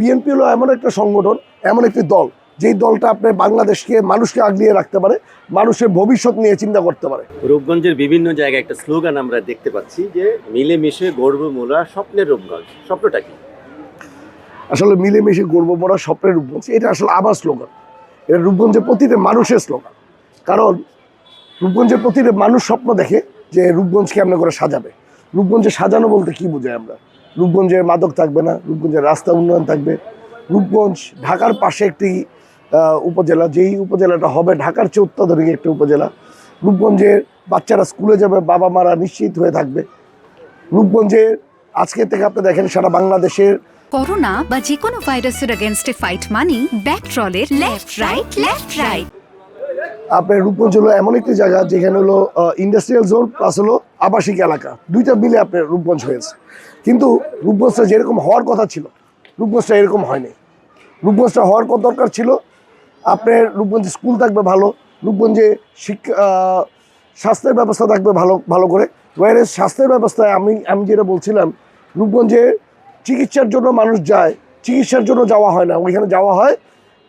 BNP হলো এমন একটা সংগঠন, এমন একটি দল, যেই দলটা আপনার বাংলাদেশকে মানুষকে আগলিয়ে রাখতে পারে, মানুষের ভবিষ্যৎ নিয়ে চিন্তা করতে পারে। রূপগঞ্জের বিভিন্ন জায়গায় একটা স্লোগান আমরা দেখতে পাচ্ছি যে মিলেমিশে গর্ব মোরা স্বপ্নের রূপগঞ্জ। স্বপ্নটা কি? আসলে মিলেমিশে গর্ব মোরা স্বপ্নের রূপগঞ্জ, এটা আসলে আমার স্লোগান। এটা রূপগঞ্জের প্রতিটা মানুষের স্লোগান। কারণ রূপগঞ্জের প্রতিটা মানুষ স্বপ্ন দেখে যে রূপগঞ্জ কেমন করে সাজাবে। রূপগঞ্জে সাজানো বলতে কি বোঝাই আমরা? রূপগঞ্জে মাদক থাকবে না, রূপগঞ্জের রাস্তা উন্নয়ন থাকবে। রূপগঞ্জ ঢাকার পাশে একটি উপজেলা, যেই উপজেলাটা হবে ঢাকার চেয়ে অত্যাধুনিক একটি উপজেলা। রূপগঞ্জের বাচ্চারা স্কুলে যাবে, বাবা মারা নিশ্চিত হয়ে থাকবে। রূপগঞ্জের আজকে থেকে আপনি দেখেন সারা বাংলাদেশের করোনা বা যে কোনো ভাইরাসের এগেইনস্টে ফাইট মানি ব্যাকট্রলের লেফট রাইট। আপনার রূপগঞ্জ হলো এমন একটি জায়গা যেখানে হলো ইন্ডাস্ট্রিয়াল জোন প্লাস হলো আবাসিক এলাকা, দুইটা মিলে আপনার রূপগঞ্জ হয়েছে। কিন্তু রূপগঞ্জটা যেরকম হওয়ার কথা ছিল, রূপগঞ্জটা এরকম হয়নি। রূপগঞ্জটা হওয়ার কত দরকার ছিল, আপনার রূপগঞ্জে স্কুল থাকবে ভালো, রূপগঞ্জে স্বাস্থ্যের ব্যবস্থা থাকবে ভালো ভালো করে। ওয়ারেস স্বাস্থ্যের ব্যবস্থায় আমি যেটা বলছিলাম, রূপগঞ্জে চিকিৎসার জন্য মানুষ যায়, চিকিৎসার জন্য যাওয়া হয় না, ওইখানে যাওয়া হয়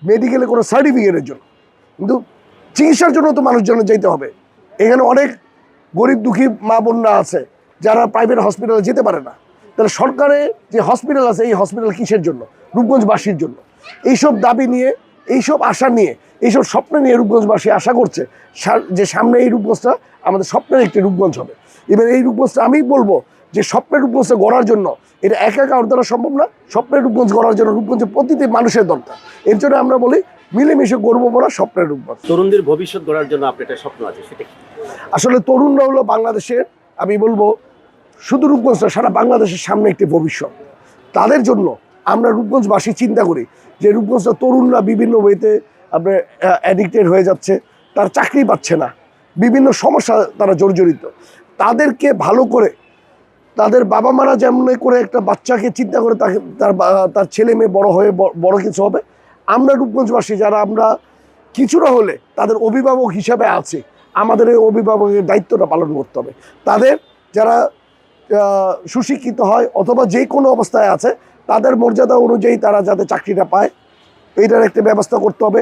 মেডিকেলে কোনো সার্টিফিকেটের জন্য। কিন্তু চিকিৎসার জন্য তো মানুষজনের যেতে হবে। এখানে অনেক গরিব দুঃখী মা বোনরা আছে যারা প্রাইভেট হসপিটালে যেতে পারে না। তাহলে সরকারে যে হসপিটাল আছে, এই হসপিটাল কিসের জন্য? রূপগঞ্জবাসীর জন্য। এইসব দাবি নিয়ে, এইসব আশা নিয়ে, এইসব স্বপ্ন নিয়ে রূপগঞ্জবাসী আশা করছে যে সামনে এই রূপগঞ্জটা আমাদের স্বপ্নের একটি রূপগঞ্জ হবে। এবার এই রূপগঞ্জটা আমি বলবো যে স্বপ্নের রূপগঞ্জটা গড়ার জন্য এটা একা কারোর দ্বারা সম্ভব না। স্বপ্নের রূপগঞ্জ গড়ার জন্য রূপগঞ্জের প্রতিটি মানুষের দরকার। এর জন্য আমরা বলি মিলেমিশে গর্ব করা স্বপ্নের রূপগঞ্জ। তরুণদের ভবিষ্যৎ গড়ার জন্য আপনার একটা স্বপ্ন আছে, সেটা কি? আসলে তরুণরা হলো বাংলাদেশের, আমি বলবো শুধু রূপগঞ্জটা, সারা বাংলাদেশের সামনে একটি ভবিষ্যৎ। তাদের জন্য আমরা রূপগঞ্জবাসী চিন্তা করি যে রূপগঞ্জটা তরুণরা বিভিন্ন ওয়েতে আপনার অ্যাডিক্টেড হয়ে যাচ্ছে, তার চাকরি পাচ্ছে না, বিভিন্ন সমস্যা তারা জর্জরিত। তাদেরকে ভালো করে, তাদের বাবা মারা যেমন করে একটা বাচ্চাকে চিন্তা করে তাকে তার ছেলে মেয়ে বড় হয়ে বড় কিছু হবে, আমরা রূপগঞ্জবাসী যারা আমরা কিছুটা হলে তাদের অভিভাবক হিসাবে আছি, আমাদের এই অভিভাবকের দায়িত্বটা পালন করতে হবে। তাদের যারা সুশিক্ষিত হয় অথবা যে কোনো অবস্থায় আছে, তাদের মর্যাদা অনুযায়ী তারা যাতে চাকরিটা পায়, এইটার একটা ব্যবস্থা করতে হবে।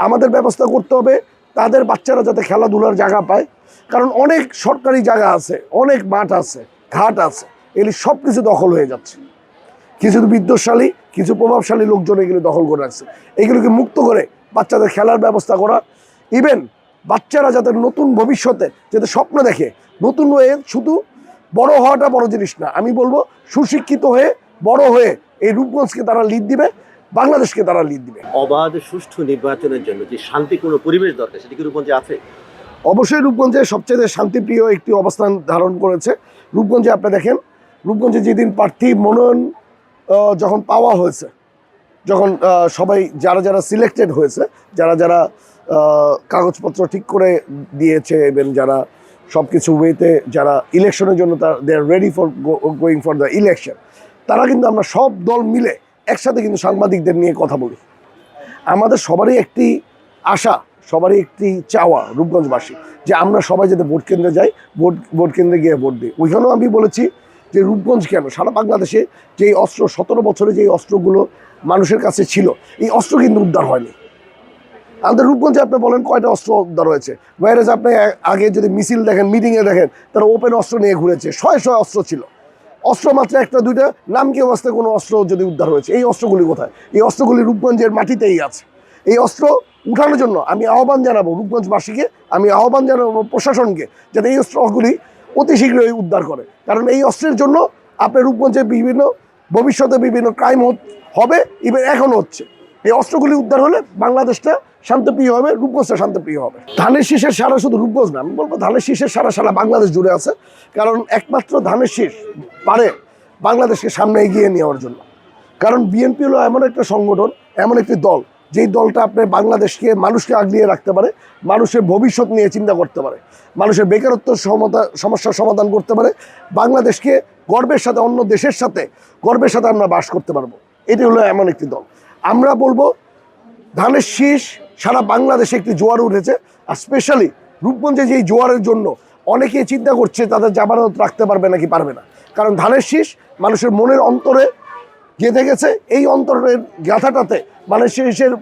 আমাদের ব্যবস্থা করতে হবে তাদের বাচ্চারা যাতে খেলাধুলার জায়গা পায়। কারণ অনেক সরকারি জায়গা আছে, অনেক মাঠ আছে, ঘাট আছে, এগুলি সব কিছু দখল হয়ে যাচ্ছে। কিছু বিদ্যুৎশালী, কিছু প্রভাবশালী লোকজন এগুলি দখল করে রাখছে। এগুলোকে মুক্ত করে বাচ্চাদের খেলার ব্যবস্থা করা, ইভেন বাচ্চারা যাতে নতুন ভবিষ্যতে যাতে স্বপ্ন দেখে, নতুন হয়ে শুধু বড় হওয়াটা বড় জিনিস না, আমি বলবো সুশিক্ষিত হয়ে বড় হয়ে এই রূপগঞ্জকে তারা লিড দিবে, বাংলাদেশকে তারা লিড দিবে। অবাধ সুষ্ঠু নির্বাচনের জন্য যে শান্তিপূর্ণ পরিবেশ দরকার, সেটা কি রূপগঞ্জে আছে? অবশ্যই রূপগঞ্জে সবচেয়ে শান্তিপ্রিয় একটি অবস্থান ধারণ করেছে। রূপগঞ্জে আপনি দেখেন, রূপগঞ্জে যেদিন প্রার্থী মনোনয়ন যখন পাওয়া হয়েছে, যখন সবাই যারা যারা সিলেক্টেড হয়েছে, যারা যারা কাগজপত্র ঠিক করে দিয়েছে এবং যারা সব কিছু ওয়েতে যারা ইলেকশনের জন্য they are ready for going for the election, তারা কিন্তু আমরা সব দল মিলে একসাথে কিন্তু সাংবাদিকদের নিয়ে কথা বলি। আমাদের সবারই একটি আশা, সবারই একটি চাওয়া রূপগঞ্জবাসী যে আমরা সবাই যাতে ভোট কেন্দ্রে যাই, ভোট কেন্দ্রে গিয়ে ভোট দিই। ওইখানেও আমি বলেছি যে রূপগঞ্জ কেন, সারা বাংলাদেশে যেই অস্ত্র 17 বছরে যেই অস্ত্রগুলো মানুষের কাছে ছিল, এই অস্ত্র কিন্তু উদ্ধার হয়নি। আমাদের রূপগঞ্জে আপনি বলেন কয়টা অস্ত্র উদ্ধার হয়েছে? ওয়ারেজ আপনি আগে যদি মিছিল দেখেন, মিটিংয়ে দেখেন, তারা ওপেন অস্ত্র নিয়ে ঘুরেছে, শয়ে শয়ে অস্ত্র ছিল। অস্ত্র মাত্র একটা দুইটা নাম কি অবস্থায় কোনো অস্ত্র যদি উদ্ধার হয়েছে, এই অস্ত্রগুলি কোথায়? এই অস্ত্রগুলি রূপগঞ্জের মাটিতেই আছে। এই অস্ত্র উঠানোর জন্য আমি আহ্বান জানাবো রূপগঞ্জবাসীকে, আমি আহ্বান জানাবো প্রশাসনকে যাতে এই অস্ত্রগুলি অতি শীঘ্রই উদ্ধার করে। কারণ এই অস্ত্রের জন্য আপনার রূপগঞ্জে বিভিন্ন ভবিষ্যতে বিভিন্ন ক্রাইম হবে, ইভেন এখনও হচ্ছে। এই অস্ত্রগুলি উদ্ধার হলে বাংলাদেশটা শান্তিপ্রিয় হবে, রূপগঞ্জটা শান্তিপ্রিয় হবে। ধানের শীষের সারা শুধু রূপগঞ্জ না, আমি বলবো ধানের শীষের সারা বাংলাদেশ জুড়ে আছে। কারণ একমাত্র ধানের শীষ পারে বাংলাদেশকে সামনে এগিয়ে নেওয়ার জন্য। কারণ বিএনপি হলো এমন একটা সংগঠন, এমন একটি দল, যেই দলটা আপনার বাংলাদেশকে মানুষকে আগলিয়ে রাখতে পারে, মানুষের ভবিষ্যৎ নিয়ে চিন্তা করতে পারে, মানুষের বেকারত্ব সমস্যার সমাধান করতে পারে, বাংলাদেশকে গর্বের সাথে অন্য দেশের সাথে গর্বের সাথে আমরা বাস করতে পারবো। এটি হলো এমন একটি দল। আমরা বলবো ধানের শীষ সারা বাংলাদেশে একটি জোয়ার উঠেছে। আর স্পেশালি রূপগঞ্জে যেই জোয়ারের জন্য অনেকেই চিন্তা করছে তাদের জামানত রাখতে পারবে নাকি পারবে না। কারণ ধানের শীষ মানুষের মনের অন্তরে গেঁথে গেছে। এই অন্তরের গাথাটাতে মানে শেষের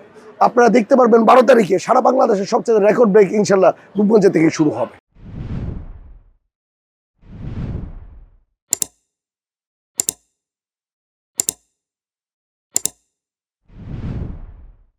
আপনারা দেখতে পারবেন 12 তারিখে সারা বাংলাদেশের সবচেয়ে রেকর্ড ব্রেক ইনশাল্লাহ রূপগঞ্জ থেকে শুরু হবে।